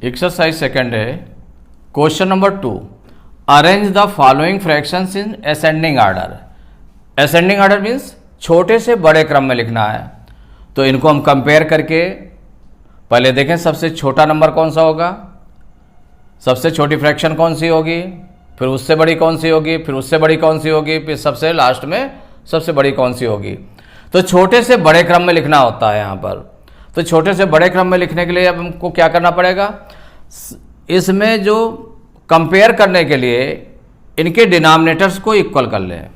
Exercise second है। Question number 2, arrange the following fractions in ascending order. Ascending order means छोटे से बड़े क्रम में लिखना है। तो इनको हम कंपेयर करके पहले देखें सबसे छोटा नंबर कौन सा होगा, सबसे छोटी फ्रैक्शन कौन सी होगी, फिर उससे बड़ी कौन सी होगी, फिर उससे बड़ी कौन सी होगी, फिर सबसे लास्ट में सबसे बड़ी कौन सी होगी। तो छोटे से बड़े क्रम में लिखना होता है यहाँ पर। तो छोटे से बड़े क्रम में लिखने के लिए अब हमको क्या करना पड़ेगा, इसमें जो कंपेयर करने के लिए इनके डिनोमिनेटर्स को इक्वल कर लें।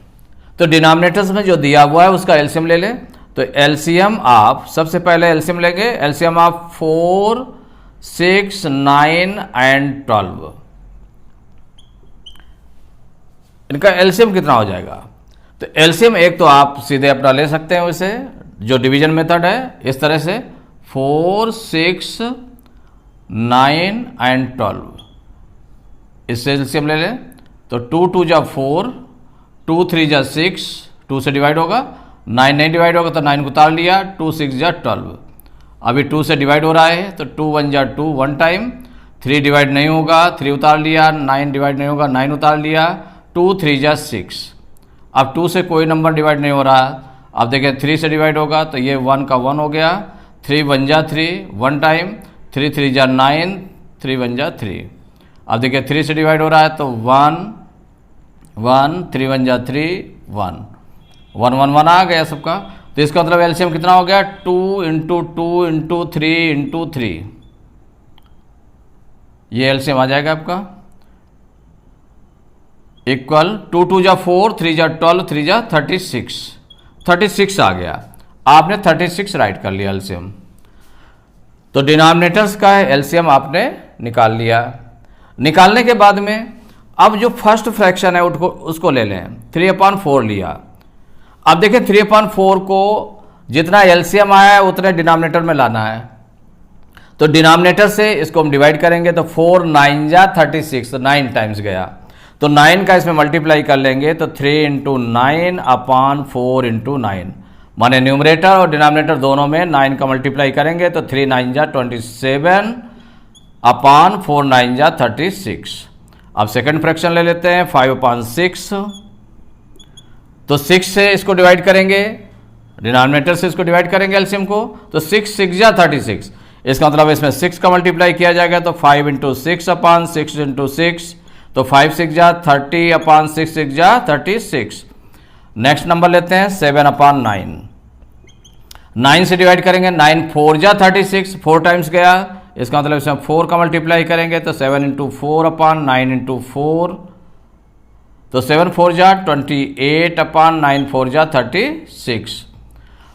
तो डिनोमिनेटर्स में जो दिया हुआ है उसका एलसीएम ले लें। तो एलसीएम आप सबसे पहले एलसीएम लेंगे, एलसीएम आप 4, 6, 9 एंड 12। इनका एलसीएम कितना हो जाएगा। तो एलसीएम एक तो आप सीधे अपना ले सकते हैं, वैसे जो डिवीजन मेथड है इस तरह से 4, 6, 9 एंड 12, इससे एलसीएम ले लें। तो 2 2 जा 4, 2 3 जा 6, 2 से डिवाइड होगा, 9 नहीं डिवाइड होगा तो 9 को उतार लिया, 2 6 जा 12। अभी 2 से डिवाइड हो रहा है तो 2 1 जा 2 1 टाइम, 3 डिवाइड नहीं होगा, 3 उतार लिया, 9 डिवाइड नहीं होगा, 9 उतार लिया, 2 3 जा 6। अब 2 से कोई नंबर डिवाइड नहीं हो रहा। अब देखिए 3 से डिवाइड होगा तो ये 1 का 1 हो गया, 3 1 जा 3 1 टाइम, 3 3 जा 9, 3 1 जा 3। अब देखिए 3 से डिवाइड हो रहा है तो 1 1, 3 1 जा 3 1, 1 1 1 आ गया सबका। तो इसका मतलब एलसीएम कितना हो गया, 2 इंटू 2 इंटू 3 इंटू 3। ये एलसीएम आ जाएगा आपका इक्वल 2 2 जा 4, 3 जा 12, 3 जा 36, 36 आ गया। आपने 36 राइट कर लिया एलसीएम। तो डिनोमिनेटर्स का एलसीएम आपने निकाल लिया। निकालने के बाद में अब जो फर्स्ट फ्रैक्शन है उसको ले लें, 3/4 लिया। अब देखिए 3/4 को जितना एलसीएम आया है उतने डिनोमिनेटर में लाना है। तो डिनोमिनेटर से इसको हम डिवाइड करेंगे तो 4 9 जा 36, तो 9 टाइम्स गया। तो 9 का इसमें मल्टीप्लाई कर लेंगे तो 3 इंटू 9/4 इंटू 9, माने न्यूमरेटर और डिनोमिनेटर दोनों में 9 का मल्टीप्लाई करेंगे तो 3 9 जा 27/4 9 जा 36। अब सेकंड फ्रैक्शन ले लेते हैं 5/6। तो 6 से इसको डिवाइड करेंगे, डिनोमिनेटर से इसको डिवाइड करेंगे एलसीएम को, तो 6 6 जा 36। इसका मतलब इसमें 6 का मल्टीप्लाई किया जाएगा तो 5 इंटू 6/6 इंटू 6, तो 5 6 जा 30/6 6 जा 36। नेक्स्ट नंबर लेते हैं 7/9। 9 से डिवाइड करेंगे, 9 4 जा 36, 4 टाइम्स गया। इसका मतलब इसमें 4 का मल्टीप्लाई करेंगे तो 7 इंटू 4/9 इंटू 4, तो 7 4 जा 28/9 4 जा 36।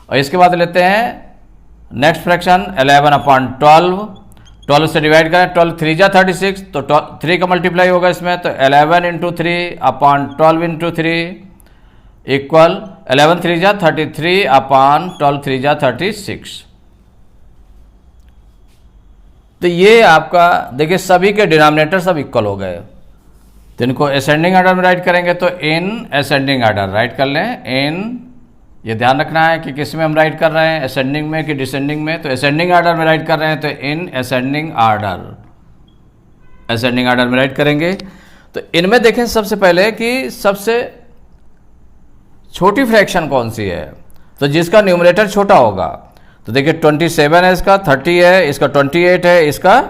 और इसके बाद लेते हैं नेक्स्ट फ्रैक्शन 11/12। 12 से डिवाइड करें, 12 3 जा 36, तो 3 का मल्टीप्लाई होगा इसमें, तो 11 इंटू 3/12 इंटू 3 इक्वल 11 3 जा 33/12 3 जा 36। तो ये आपका देखिए सभी के डिनोमिनेटर सब इक्वल हो गए। तो इनको असेंडिंग आर्डर में राइट करेंगे तो इन असेंडिंग आर्डर राइट कर लें। इन, ये ध्यान रखना है कि किस में हम राइट कर रहे हैं, असेंडिंग में कि डिसेंडिंग में। तो असेंडिंग आर्डर में राइट कर रहे हैं तो in ascending order, ascending order में राइट करेंगे। तो इनमें देखें सबसे पहले कि सबसे छोटी फ्रैक्शन कौन सी है, तो जिसका न्यूमरेटर छोटा होगा। तो देखिए 27 है, इसका 30 है, इसका 28 है, इसका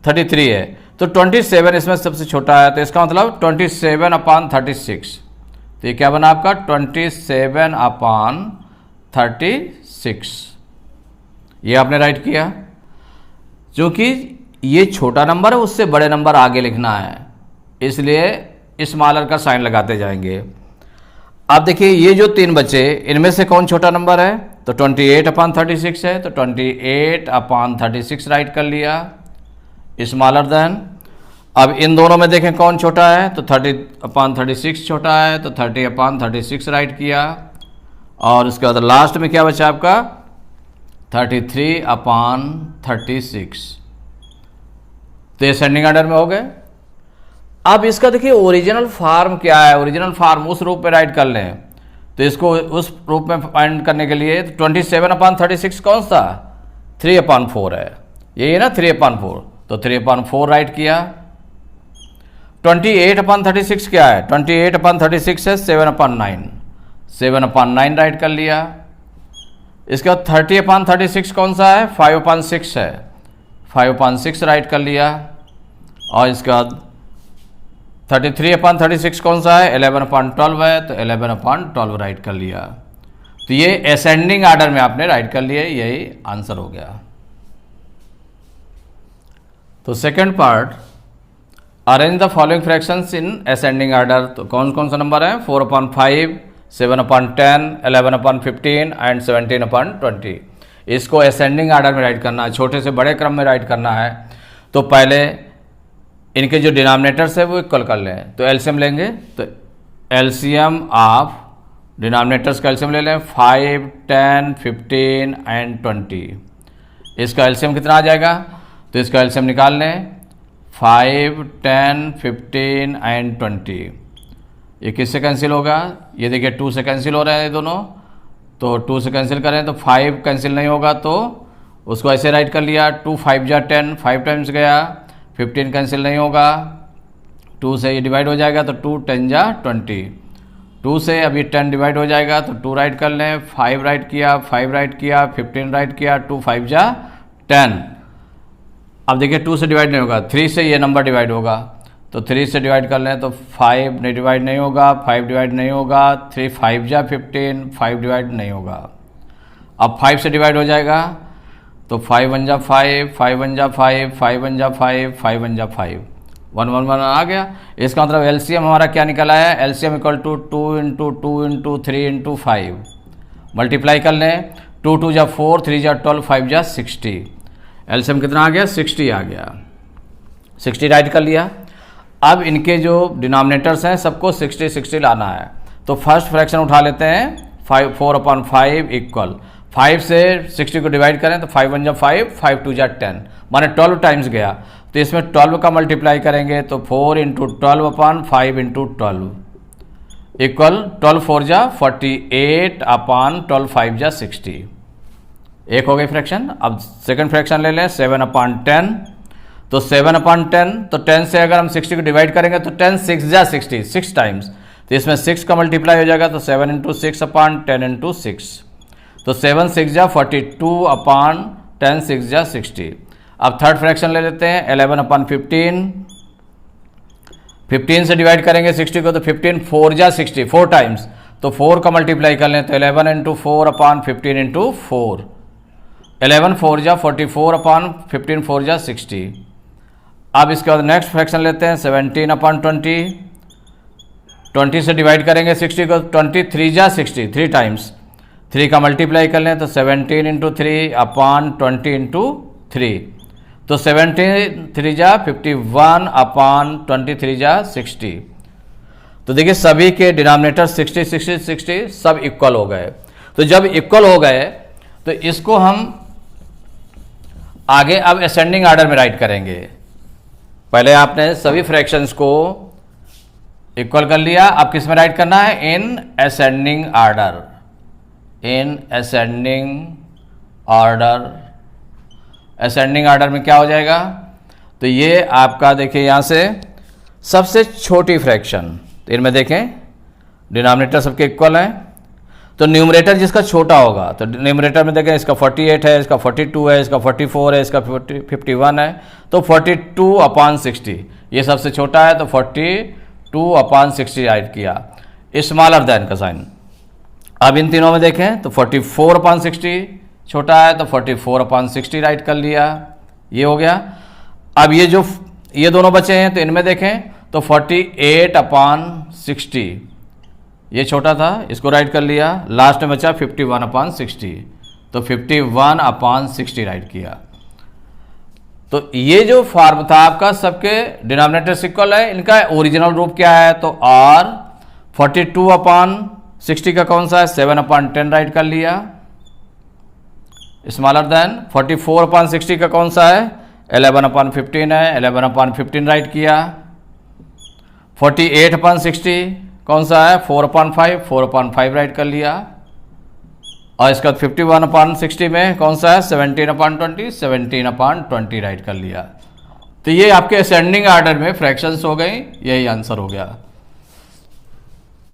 33 है। तो 27 इसमें सबसे छोटा है, तो इसका मतलब 27/36। तो ये क्या बना आपका 27/36। ये आपने राइट किया। क्योंकि ये छोटा नंबर है उससे बड़े नंबर आगे लिखना है, इसलिए स्मॉलर का साइन लगाते जाएंगे। अब देखिए ये जो 3 बचे इनमें से कौन छोटा नंबर है, तो 28/36 है, तो 28/36 राइट कर लिया, स्मॉलर देन। अब इन दोनों में देखें कौन छोटा है, तो 30/36 छोटा है, तो 30/36 राइट किया। और उसके बाद लास्ट में क्या बचा आपका 33/36। तो असेंडिंग आर्डर में हो गए। अब इसका देखिए ओरिजिनल फॉर्म क्या है, ओरिजिनल फॉर्म उस रूप में राइट कर लें। तो इसको उस रूप में फाइंड करने के लिए 27/36 कौन सा 3/4 है, यही है ना 3/4। तो 3/4 राइट किया। 28/36 क्या है? 28/36 है 7/9, 7/9 राइट कर लिया। इसके बाद 30/36 कौन सा है? 5/6 है, 5/6 राइट कर लिया। और इसके बाद 33/36 कौन सा है? 11/12 है, तो 11/12 राइट कर लिया। तो ये असेंडिंग आर्डर में आपने राइट कर लिए, यही आंसर हो गया। तो second part, arrange the following fractions in ascending order. तो कौन कौन सा नंबर है? 4/5, 7/10, 11/15 एंड 17/20। इसको असेंडिंग आर्डर में राइट करना है, छोटे से बड़े क्रम में राइट करना है। तो पहले इनके जो डिनोमिनेटर्स है वो इक्वल कर लें। तो एलसीएम लेंगे, तो एलसीएम ऑफ डिनोमिनेटर्स का एलसीएम ले लें 5, 10, 15 एंड 20। इसका एलसीएम कितना आ जाएगा? तो इसका एलसीएम निकाल लें 5, 10, 15 एंड 20। ये किससे कैंसिल होगा? ये देखिए 2 से कैंसिल हो रहे हैं दोनों, तो 2 से कैंसिल करें तो 5 कैंसिल नहीं होगा, तो उसको ऐसे राइट कर लिया 2 5 जा 10, 5 टाइम्स गया। 15 कैंसिल नहीं होगा, 2 से ये डिवाइड हो जाएगा, तो 2 10 जा 20। 2 से अभी 10 डिवाइड हो जाएगा, तो 2 राइट कर लें, 5 राइट किया, 5 राइट किया, 15 राइट किया, 2 5 जा 10। अब देखिए 2 से डिवाइड नहीं होगा, 3 से ये नंबर डिवाइड होगा, तो 3 से डिवाइड कर लें तो 5 नहीं डिवाइड नहीं होगा, 5 डिवाइड नहीं होगा, 3 5 जा 15, 5 डिवाइड नहीं होगा। अब 5 से डिवाइड हो जाएगा, तो 5 1 जा 5, 5 1 जा 5, 5 1 जा 5, 5 1 जा 5, 1 1 1 आ गया। इसका मतलब एलसीएम हमारा क्या निकल आया? LCM equal to 2 × 2 × 3 × 5। मल्टीप्लाई कर लें, 2 2 जा 4, 3 जा 12, 5 जा 60। एलसीएम कितना आ गया? 60 आ गया। 60 राइट कर लिया। अब इनके जो डिनोमिनेटर्स हैं सबको 60 60 लाना है। तो फर्स्ट फ्रैक्शन उठा लेते हैं 4/5 इक्वल 5 से 60 को डिवाइड करें तो 5 1 जा 5, 5 2 जा 10, माने 12 टाइम्स गया। तो इसमें 12 का मल्टीप्लाई करेंगे तो 4 × 12/5 × 12 इक्वल 12 4 जा 48/12, 5 जा 60। एक हो गई फ्रैक्शन। अब सेकंड फ्रैक्शन ले लें 7/10। तो 7/10, तो 10 से अगर हम 60 को डिवाइड करेंगे तो 10 6 जा 60, 6 टाइम्स। तो इसमें 6 का मल्टीप्लाई हो जाएगा, तो 7 × 6/10 × 6, तो 7 6 जा 42/10, 6 जा 60। अब थर्ड फ्रैक्शन ले लेते हैं 11/15। 15 से डिवाइड करेंगे 60 को, तो 15 4 जा 60, 4 टाइम्स, तो 4 का मल्टीप्लाई कर लें तो 11 × 4/15 × 4, 11 4 जा 44/15, 4 जा 60। अब इसके बाद नेक्स्ट फ्रैक्शन लेते हैं 17/20। 20 से डिवाइड करेंगे 60 को, 23 जा 60, 3 टाइम्स, 3 का मल्टीप्लाई कर लें तो 17 × 3/20 × 3, तो 17 3 जा 51/23 जा 60। तो देखिए सभी के डिनोमिनेटर 60 60 60 सब इक्वल हो गए। तो जब इक्वल हो गए तो इसको हम आगे अब असेंडिंग आर्डर में राइट करेंगे। पहले आपने सभी फ्रैक्शंस को इक्वल कर लिया, अब किस में राइट करना है? In ascending order, in ascending order. Ascending order में क्या हो जाएगा? तो ये आपका देखिए यहाँ से सबसे छोटी फ्रैक्शन, तो इनमें देखें डिनोमिनेटर सबके इक्वल हैं, तो न्यूमरेटर जिसका छोटा होगा, तो न्यूमरेटर में देखें इसका 48 है, इसका 42 है, इसका 44 है, इसका 51 है, तो 42/60 ये सबसे छोटा है, तो 42/60 राइट किया, स्मॉलर देन का साइन। अब इन तीनों में देखें तो 44/60 छोटा है, तो 44/60 राइट कर लिया, ये हो गया। अब ये दोनों बचे हैं, तो इनमें देखें तो 48/60 ये छोटा था, इसको राइट कर लिया। लास्ट में बचा 51/60, तो 51/60 राइट किया। तो ये जो फॉर्म था आपका सबके डिनोमिनेटर इक्वल है, इनका ओरिजिनल रूप क्या है? तो R 42/60 का कौन सा है? 7/10 राइट कर लिया, स्मॉलर देन। 44/60 का कौन सा है? 11/15 है, 11/15 राइट किया। 48/60 कौन सा है? 4/5, 4/5 राइट कर लिया। और इसका 51/60 में कौन सा है? 17/20, 17/20 राइट कर लिया। तो ये आपके असेंडिंग ऑर्डर में फ्रैक्शंस हो गई, यही आंसर हो गया।